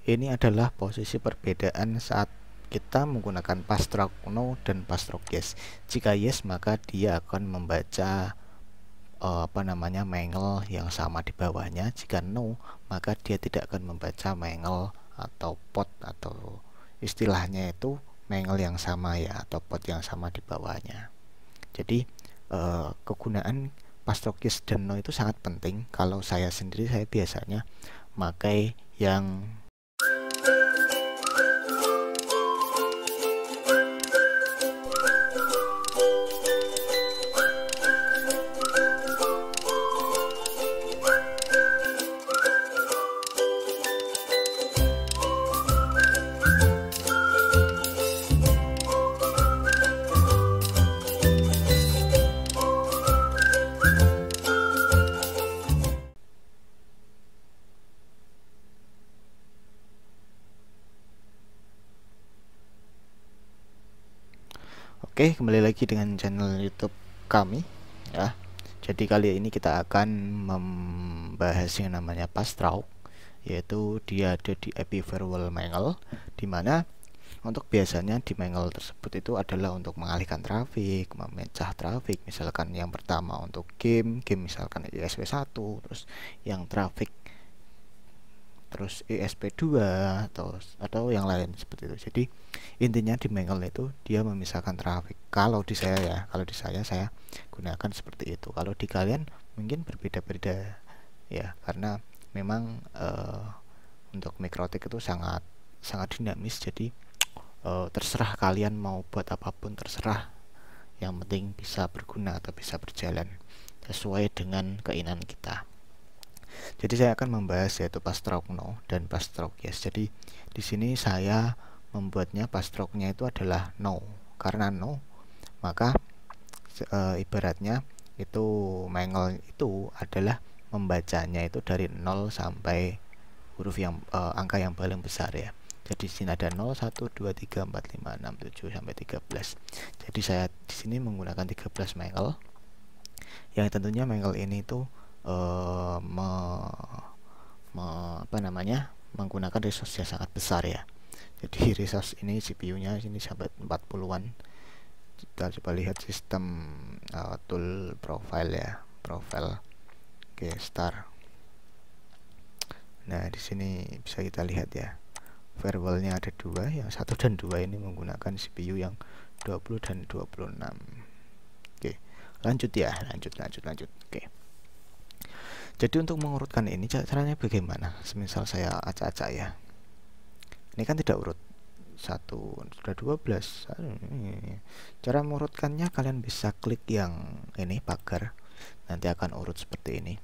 Ini adalah posisi perbedaan saat kita menggunakan passstroke no dan passstroke yes. Jika yes, maka dia akan membaca mangle yang sama di bawahnya. Jika no, maka dia tidak akan membaca mangle atau pot, atau istilahnya itu mangle yang sama ya, atau pot yang sama di bawahnya. Jadi kegunaan passstroke yes dan no itu sangat penting. Kalau saya sendiri, saya biasanya pakai yang Oke, kembali lagi dengan channel YouTube kami ya. Jadi kali ini kita akan membahas yang namanya passstroke, yaitu dia ada di IP firewall mangle, dimana untuk biasanya di mangle tersebut itu adalah untuk mengalihkan trafik, memecah trafik. Misalkan yang pertama untuk game misalkan ESP1, terus yang trafik terus ESP2 atau yang lain seperti itu. Jadi intinya di mangle itu dia memisahkan trafik. Kalau di saya saya gunakan seperti itu. Kalau di kalian mungkin berbeda-beda ya, karena memang untuk mikrotik itu sangat dinamis. Jadi terserah kalian mau buat apapun, terserah, yang penting bisa berguna atau bisa berjalan sesuai dengan keinginan kita. Jadi saya akan membahas yaitu passstroke no dan passstroke yes. Jadi di sini saya membuatnya passstroke-nya itu adalah no. Karena no, maka ibaratnya itu mangle itu adalah membacanya itu dari 0 sampai huruf yang angka yang paling besar ya. Jadi di sini ada 0, 1, 2, 3, 4, 5, 6, 7 sampai 13. Jadi saya di sini menggunakan 13 mangle. Yang tentunya mangle ini itu menggunakan resource yang sangat besar ya. Jadi resource ini CPU-nya ini sampai 40-an. Kita coba lihat sistem tool profile ya, profile. Oke, start. Nah, di sini bisa kita lihat ya, firewall-nya ada dua, yang 1 dan 2 ini menggunakan CPU yang 20 dan 26. Oke, lanjut ya, lanjut. Oke. Jadi untuk mengurutkan ini caranya bagaimana? Semisal saya acak-acak ya, ini kan tidak urut, 1 sudah 12. Cara mengurutkannya kalian bisa klik yang ini pagar, nanti akan urut seperti ini.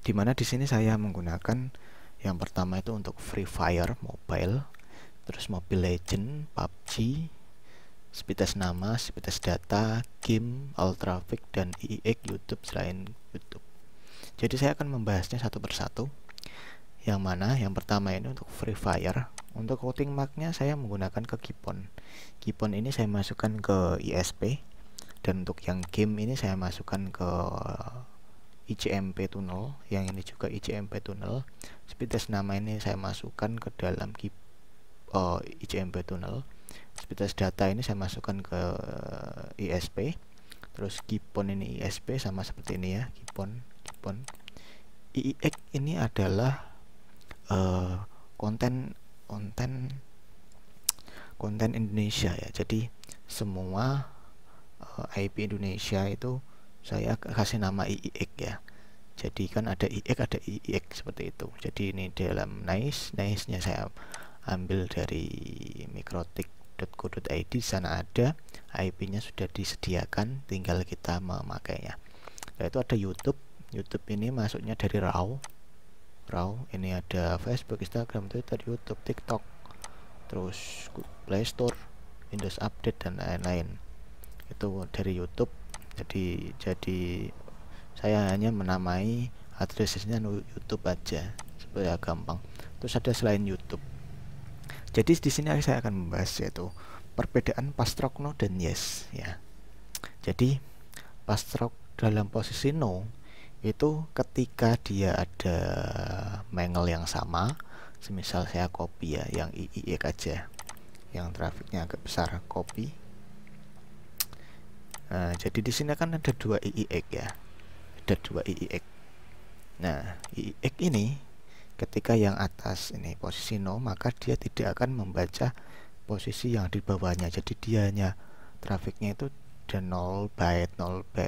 Dimana di sini saya menggunakan yang pertama itu untuk Free Fire mobile, terus Mobile Legend, PUBG, speedtest nama, speedtest data, game, all traffic, dan IIX YouTube selain YouTube. Jadi saya akan membahasnya satu persatu. Yang mana yang pertama ini untuk Free Fire. Untuk routing marknya saya menggunakan ke Keypon. Keypon ini saya masukkan ke ISP, dan untuk yang game ini saya masukkan ke ICMP tunnel. Yang ini juga ICMP tunnel. Speedtest nama ini saya masukkan ke dalam ICMP tunnel. Speedtest data ini saya masukkan ke ISP. Terus Keypon ini ISP sama seperti ini ya, Keypon. IIX ini adalah konten Indonesia ya. Jadi semua IP Indonesia itu saya kasih nama IIX ya. Jadi kan ada IIX, ada IIX seperti itu. Jadi ini dalam nice-nya saya ambil dari mikrotik.co.id. Sana ada IP-nya sudah disediakan, tinggal kita memakainya. Yaitu ada YouTube ini masuknya dari RAW. Ini ada Facebook, Instagram, Twitter, YouTube, TikTok, terus Play Store, Windows Update, dan lain-lain. Itu dari YouTube. Jadi saya hanya menamai addressnya YouTube aja supaya gampang. Terus ada selain YouTube. Jadi di sini saya akan membahas yaitu perbedaan passstroke no dan yes ya. Jadi passstroke dalam posisi no itu ketika dia ada mangle yang sama, semisal saya copy ya yang IIX aja, yang trafiknya agak besar, copy. Nah, jadi di sini kan ada 2 IIX ya, ada 2 IIX. Nah, IIX ini ketika yang atas ini posisi no, maka dia tidak akan membaca posisi yang di bawahnya. Jadi dia hanya trafiknya itu dan 0 byte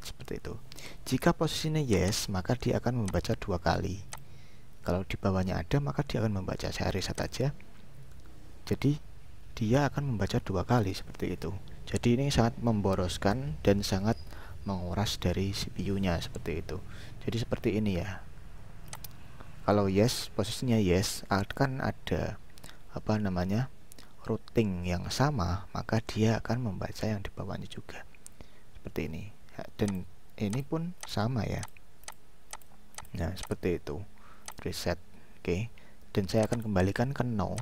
seperti itu. Jika posisinya yes, maka dia akan membaca 2 kali. Kalau di bawahnya ada, maka dia akan membaca. Saya reset aja. Jadi dia akan membaca 2 kali seperti itu. Jadi ini sangat memboroskan dan sangat menguras dari CPU-nya seperti itu. Jadi seperti ini ya. Kalau yes, posisinya yes, akan ada apa namanya routing yang sama, maka dia akan membaca yang di bawahnya juga seperti ini ya, dan ini pun sama ya. Nah seperti itu, reset. Oke, dan saya akan kembalikan ke no,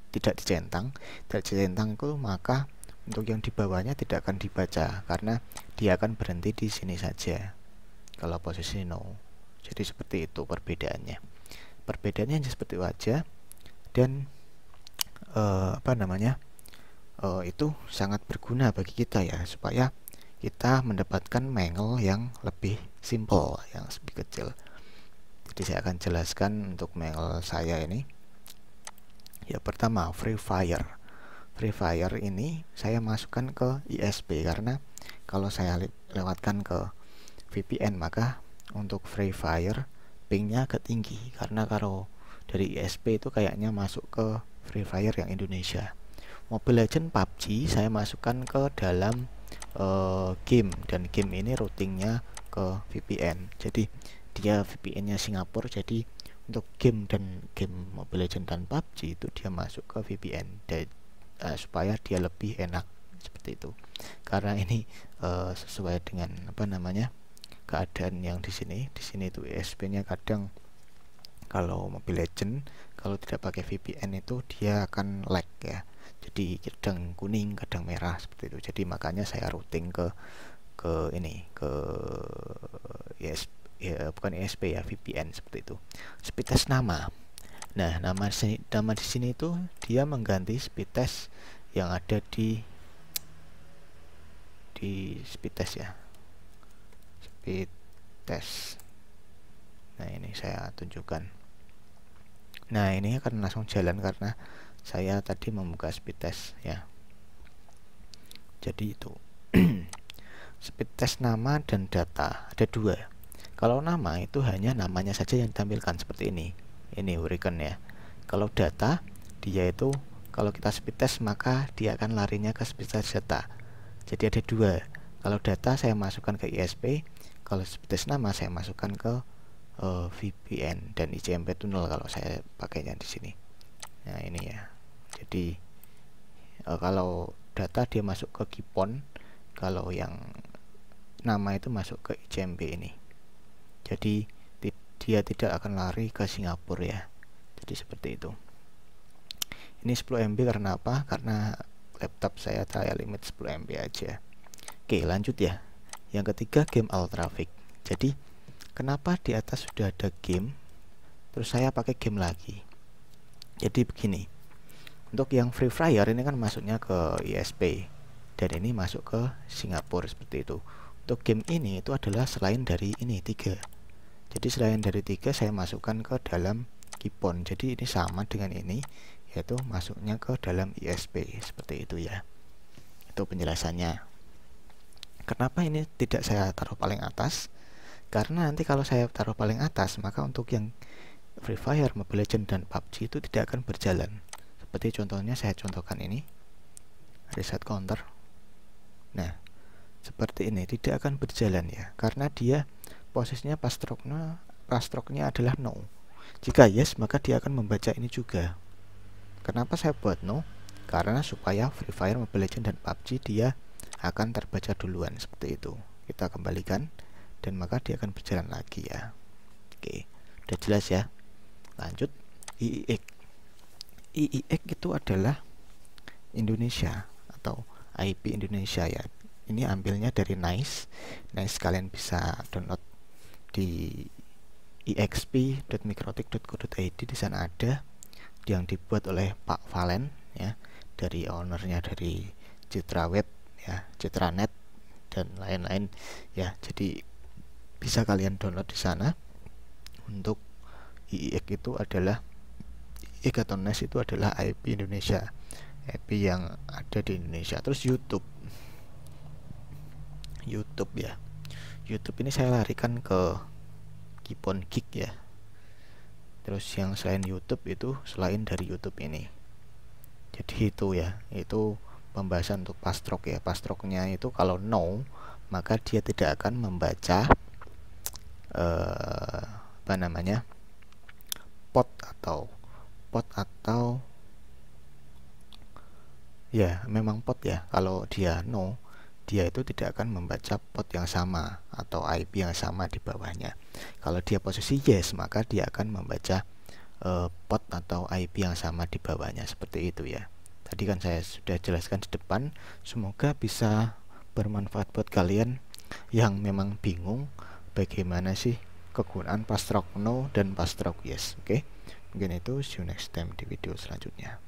tidak dicentang itu, maka untuk yang di bawahnya tidak akan dibaca karena dia akan berhenti di sini saja kalau posisi no. Jadi seperti itu perbedaannya hanya seperti itu aja. Dan apa namanya itu sangat berguna bagi kita ya, supaya kita mendapatkan mangle yang lebih simple, yang lebih kecil. Jadi saya akan jelaskan untuk mangle saya ini. Ya pertama, Free Fire ini saya masukkan ke ISP karena kalau saya lewatkan ke VPN maka untuk Free Fire pingnya agak tinggi, karena kalau dari ISP itu kayaknya masuk ke Free Fire yang Indonesia. Mobile Legend PUBG saya masukkan ke dalam game, dan game ini routingnya ke VPN. Jadi dia VPN-nya Singapura, jadi untuk game Mobile Legend dan PUBG itu dia masuk ke VPN supaya dia lebih enak seperti itu. Karena ini sesuai dengan apa namanya keadaan yang di sini itu ISP-nya kadang kalau Mobile Legend kalau tidak pakai VPN itu dia akan lag ya. Jadi kadang kuning, kadang merah seperti itu. Jadi makanya saya routing ke ISP, ya, bukan ISP ya, VPN seperti itu. Speed test nama. Nah, nama di sini itu dia mengganti speed test yang ada di speed test ya. Speed test. Nah, ini saya tunjukkan. Nah, ini akan langsung jalan karena saya tadi membuka speed test ya. Jadi itu speed test nama dan data ada 2. Kalau nama itu hanya namanya saja yang ditampilkan seperti ini Hurricane ya. Kalau data dia itu kalau kita speed test maka dia akan larinya ke speed test data. Jadi ada 2. Kalau data saya masukkan ke ISP, kalau speed test nama saya masukkan ke VPN dan ICMP tunnel kalau saya pakainya di sini. Nah ini ya. Jadi kalau data dia masuk ke Kipon, kalau yang nama itu masuk ke ICMP ini. Jadi dia tidak akan lari ke Singapura ya. Jadi seperti itu. Ini 10 MB karena apa? Karena laptop saya trial limit 10 MB aja. Oke, lanjut ya. Yang ketiga, game all traffic. Jadi kenapa di atas sudah ada game terus saya pakai game lagi? Jadi begini, untuk yang Free Fire ini kan masuknya ke ISP dan ini masuk ke Singapura seperti itu. Untuk game ini itu adalah selain dari ini 3. Jadi selain dari 3 saya masukkan ke dalam Kipon. Jadi ini sama dengan ini, yaitu masuknya ke dalam ISP seperti itu ya. Itu penjelasannya. Kenapa ini tidak saya taruh paling atas? Karena nanti kalau saya taruh paling atas, maka untuk yang Free Fire, Mobile Legends dan PUBG itu tidak akan berjalan. Seperti contohnya saya contohkan ini, reset counter. Nah, seperti ini tidak akan berjalan ya, karena dia posisinya pas stroke-nya adalah no. Jika yes, maka dia akan membaca ini juga. Kenapa saya buat no? Karena supaya Free Fire, Mobile Legends dan PUBG dia akan terbaca duluan seperti itu. Kita kembalikan dan maka dia akan berjalan lagi ya. Oke, udah jelas ya. Lanjut, IIX. IIX itu adalah Indonesia atau IP Indonesia ya. Ini ambilnya dari NICE. NICE kalian bisa download di exp.mikrotik.co.id, di sana ada. yang dibuat oleh Pak Valen ya, dari ownernya dari Citra Web ya, Citranet dan lain-lain ya. Jadi bisa kalian download di sana. Untuk IIX itu adalah IIX atau NES itu adalah IP Indonesia, IP yang ada di Indonesia. Terus YouTube ya, YouTube ini saya larikan ke Kipon Geek ya. Terus yang selain YouTube itu, selain dari YouTube ini, jadi itu ya, itu pembahasan untuk pastrock ya. Pastrocknya itu kalau no, maka dia tidak akan membaca apa namanya, pot atau ya memang pot ya. Kalau dia no, dia itu tidak akan membaca pot yang sama atau IP yang sama di bawahnya. Kalau dia posisi yes, maka dia akan membaca pot atau IP yang sama di bawahnya, seperti itu ya. Tadi kan saya sudah jelaskan di depan. Semoga bisa bermanfaat buat kalian yang memang bingung bagaimana sih kegunaan pastrock no dan pastrock yes. Oke, mungkin itu. See you next time di video selanjutnya.